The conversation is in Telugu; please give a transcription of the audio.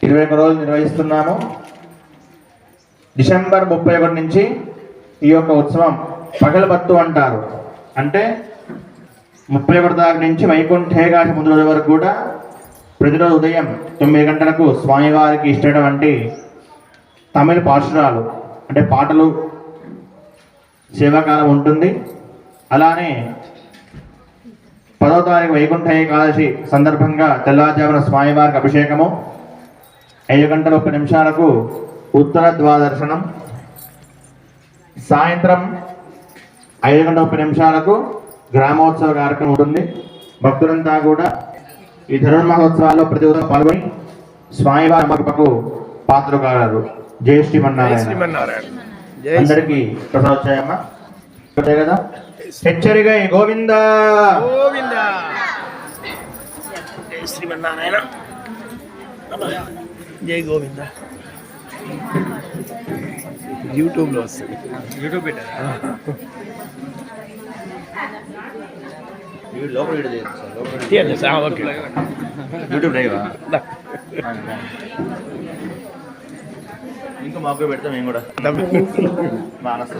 21 రోజులు నిర్వహిస్తున్నాము. డిసెంబర్ 31 నుంచి ఈ యొక్క ఉత్సవం పగలబత్తు అంటారు. అంటే 31 తారీఖు నుంచి వైకుంఠ ఏకాదశి ముందు రోజు వరకు కూడా ప్రతిరోజు ఉదయం 9 గంటలకు స్వామివారికి ఇష్టమైనటువంటి తమిళ పాశురాలు అంటే పాటలు సేవాకాలం ఉంటుంది. అలానే 10వ తారీఖు వైకుంఠ ఏకాదశి సందర్భంగా తెల్లవారుజామున స్వామివారికి అభిషేకము, 5:30 ఉత్తర ద్వాదర్శనం, సాయంత్రం 5:30 గ్రామోత్సవ కార్యక్రమం ఉంటుంది. భక్తులంతా కూడా ఈ ధనుర్ మహోత్సవాల్లో ప్రతి ఉదయం పాల్గొని స్వామివారి అమ్మకు పాత్ర కాగలరు. జై శ్రీమన్నారాయణ. అందరికీ ప్రసాదోచ్చాయమ్మ కదా. హెచ్చరిక గోవింద గోవింద. జై శ్రీమన్నారాయణ. జై గోవింద. యూట్యూబ్లో వస్తుంది. యూట్యూబ్ పెట్టారు. ఓకే. యూట్యూబ్ లైవా? ఇంకా మాకు పెడతాం మేము కూడా. మానస